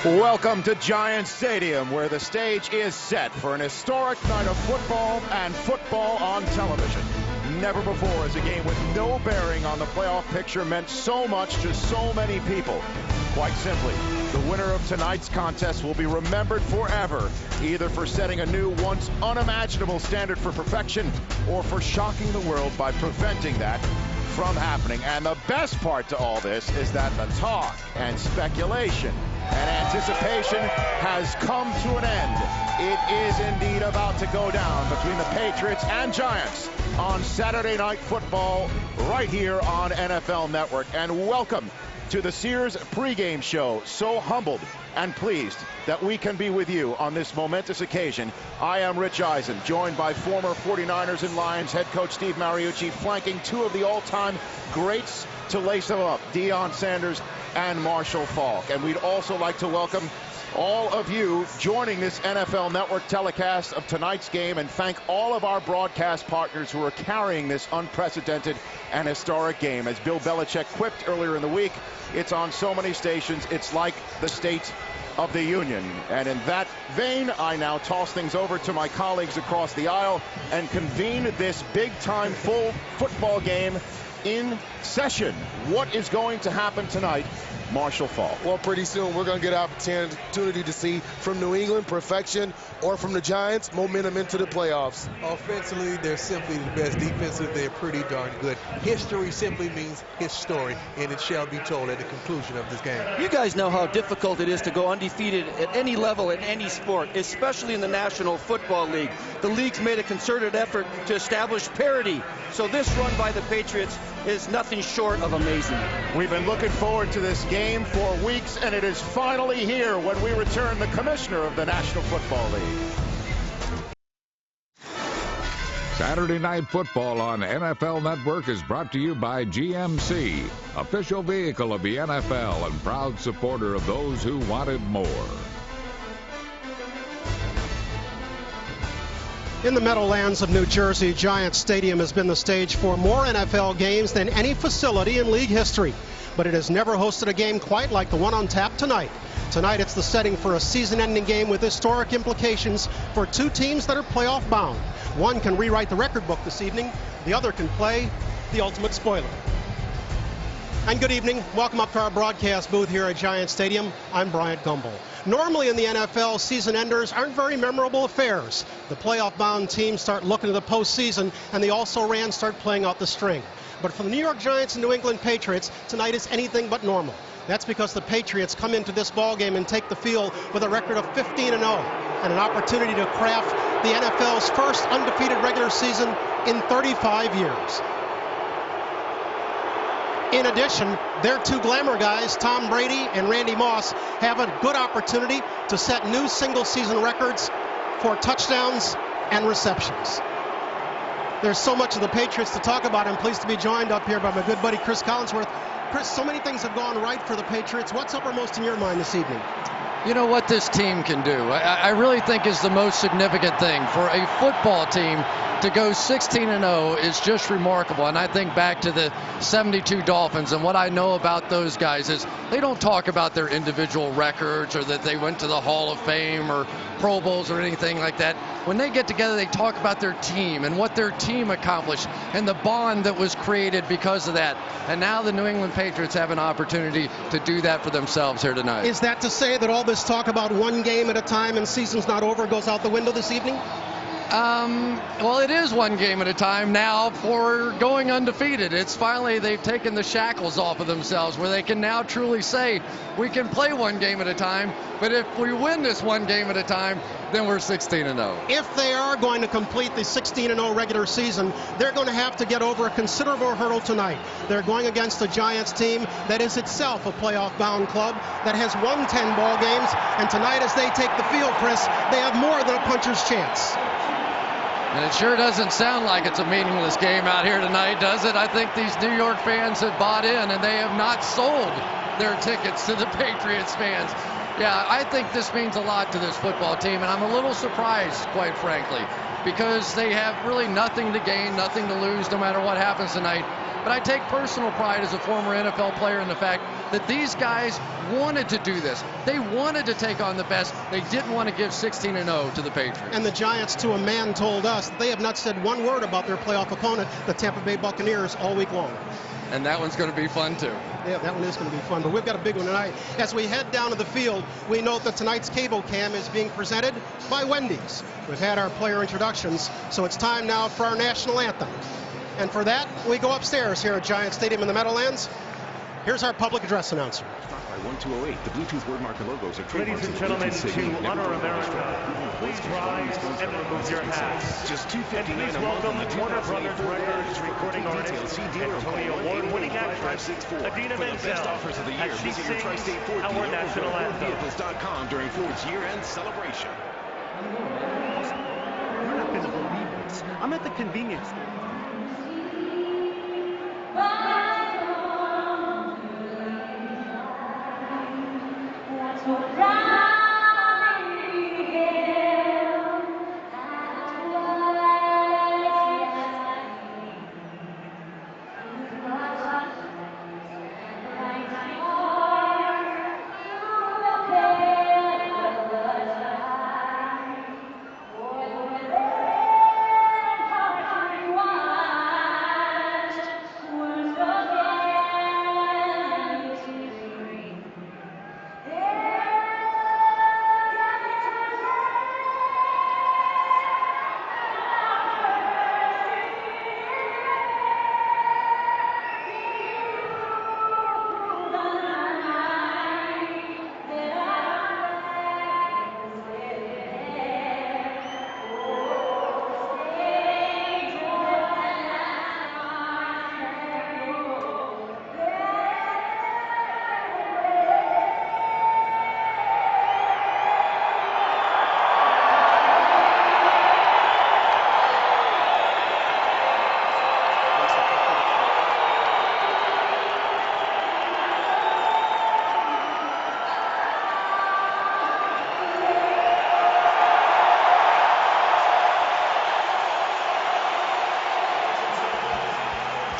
Welcome to Giant Stadium, where the stage is set for an historic night of football and football on television. Never before has a game with no bearing on the playoff picture meant so much to so many people. Quite simply, the winner of tonight's contest will be remembered forever, either for setting a new, once unimaginable standard for perfection, or for shocking the world by preventing that from happening. And the best part to all this is that the talk and speculation and anticipation has come to an end. It is indeed about to go down between the Patriots and Giants on Saturday Night Football right here on NFL Network. And welcome to the Sears pregame show. So humbled and pleased that we can be with you on this momentous occasion. I am Rich Eisen, joined by former 49ers and Lions head coach Steve Mariucci, flanking two of the all-time greats to lace them up, Deion Sanders and Marshall Faulk. And we'd also like to welcome all of you joining this NFL Network telecast of tonight's game, and thank all of our broadcast partners who are carrying this unprecedented and historic game. As Bill Belichick quipped earlier in the week, it's on so many stations, it's like the State of the Union. And in that vein, I now toss things over to my colleagues across the aisle and convene this big-time full football game in session. What is going to happen tonight, Marshall Faulk? Well, pretty soon we're going to get an opportunity to see from New England perfection, or from the Giants momentum into the playoffs. Offensively, they're simply the best. Defensively, they're pretty darn good. History simply means his story, and it shall be told at the conclusion of this game. You guys know how difficult it is to go undefeated at any level in any sport, especially in the National Football League. The league's made a concerted effort to establish parity, so this run by the Patriots is nothing short of amazing. We've been looking forward to this game for weeks, and it is finally here when we return the commissioner of the National Football League. Saturday Night Football on NFL Network is brought to you by GMC, official vehicle of the NFL and proud supporter of those who wanted more. In the Meadowlands of New Jersey, Giant Stadium has been the stage for more NFL games than any facility in league history. But it has never hosted a game quite like the one on tap tonight. Tonight, it's the setting for a season-ending game with historic implications for two teams that are playoff-bound. One can rewrite the record book this evening. The other can play the ultimate spoiler. And good evening. Welcome up to our broadcast booth here at Giant Stadium. I'm Bryant Gumbel. Normally in the NFL, season enders aren't very memorable affairs. The playoff-bound teams start looking to the postseason, and the also-rans start playing out the string. But for the New York Giants and New England Patriots, tonight is anything but normal. That's because the Patriots come into this ballgame and take the field with a record of 15-0 and an opportunity to craft the NFL's first undefeated regular season in 35 years. In addition, their two glamour guys, Tom Brady and Randy Moss, have a good opportunity to set new single-season records for touchdowns and receptions. There's so much of the Patriots to talk about. I'm pleased to be joined up here by my good buddy Chris Collinsworth. Chris, so many things have gone right for the Patriots. What's uppermost in your mind this evening? You know what this team can do, I really think is the most significant thing. For a football team to go 16-0 is just remarkable. And I think back to the 72 Dolphins, and what I know about those guys is they don't talk about their individual records or that they went to the Hall of Fame or Pro Bowls or anything like that. When they get together, they talk about their team and what their team accomplished and the bond that was created because of that. And now the New England Patriots have an opportunity to do that for themselves here tonight. Is that to say that all this talk about one game at a time and season's not over goes out the window this evening? Well, it is one game at a time now for going undefeated. It's finally they've taken the shackles off of themselves where they can now truly say we can play one game at a time, but if we win this one game at a time, then we're 16-0. If they are going to complete the 16-0 regular season, they're going to have to get over a considerable hurdle tonight. They're going against a Giants team that is itself a playoff-bound club that has won 10 ball games, and tonight as they take the field, Chris, they have more than a puncher's chance. And it sure doesn't sound like it's a meaningless game out here tonight, does it? I think these New York fans have bought in, and they have not sold their tickets to the Patriots fans. Yeah, I think this means a lot to this football team, and I'm a little surprised, quite frankly, because they have really nothing to gain, nothing to lose, no matter what happens tonight. But I take personal pride as a former NFL player in the fact that these guys wanted to do this. They wanted to take on the best. They didn't want to give 16-0 to the Patriots. And the Giants, to a man, told us that they have not said one word about their playoff opponent, the Tampa Bay Buccaneers, all week long. And that one's going to be fun, too. Yeah, that one is going to be fun, but we've got a big one tonight. As we head down to the field, we note that tonight's cable cam is being presented by Wendy's. We've had our player introductions, so it's time now for our national anthem. And for that, we go upstairs here at Giant Stadium in the Meadowlands. Here's our public address announcer. By 1208, the Bluetooth word marker logos are Ladies and gentlemen, to honor America, please rise and remove your hats. Just $2.59 and please welcome Warner Brothers Records recording artist and Tony Award-winning actress Adina Menzel as she sings our national anthem. During Ford's year-end celebration. You're not going to believe this. I'm at the convenience store.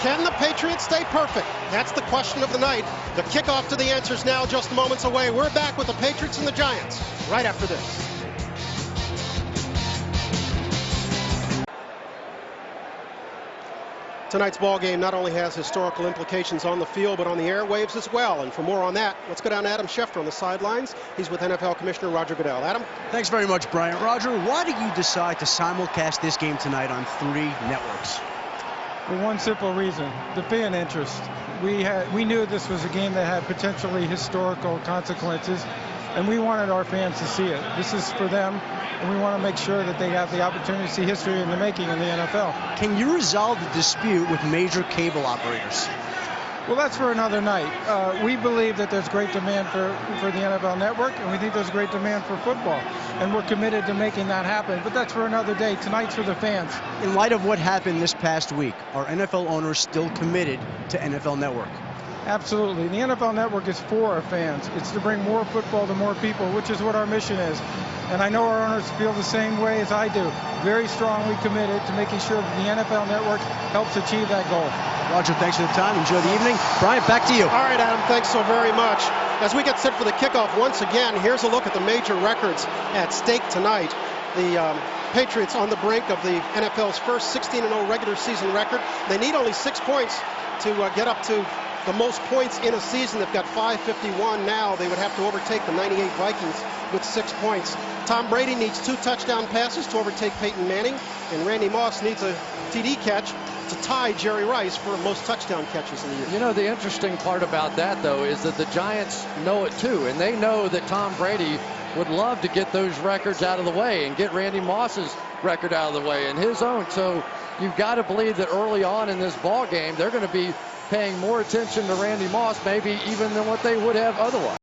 Can the Patriots stay perfect? That's the question of the night. The kickoff to the answers now, just moments away. We're back with the Patriots and the Giants right after this. Tonight's ball game not only has historical implications on the field, but on the airwaves as well. And for more on that, let's go down to Adam Schefter on the sidelines. He's with NFL Commissioner Roger Goodell. Adam? Thanks very much, Brian. Roger, why did you decide to simulcast this game tonight on 3 networks? For one simple reason, the fan interest. We knew this was a game that had potentially historical consequences, and we wanted our fans to see it. This is for them, and we want to make sure that they have the opportunity to see history in the making in the NFL. Can you resolve the dispute with major cable operators? Well, that's for another night. We believe that there's great demand for the NFL Network, and we think there's great demand for football. And we're committed to making that happen. But that's for another day. Tonight's for the fans. In light of what happened this past week, are NFL owners still committed to NFL Network? Absolutely. The NFL Network is for our fans. It's to bring more football to more people, which is what our mission is. And I know our owners feel the same way as I do. Very strongly committed to making sure that the NFL Network helps achieve that goal. Roger, thanks for the time. Enjoy the evening. Brian, back to you. All right, Adam, thanks so very much. As we get set for the kickoff once again, here's a look at the major records at stake tonight. The Patriots on the brink of the NFL's first 16-0 regular season record. They need only 6 points to get up to the most points in a season. They've got 551 now. They would have to overtake the 98 Vikings with 6 points. Tom Brady needs 2 touchdown passes to overtake Peyton Manning, and Randy Moss needs a TD catch to tie Jerry Rice for most touchdown catches in the year. You know, the interesting part about that, though, is that the Giants know it, too, and they know that Tom Brady would love to get those records out of the way and get Randy Moss's record out of the way and his own. So you've got to believe that early on in this ball game, they're going to be paying more attention to Randy Moss, maybe even than what they would have otherwise.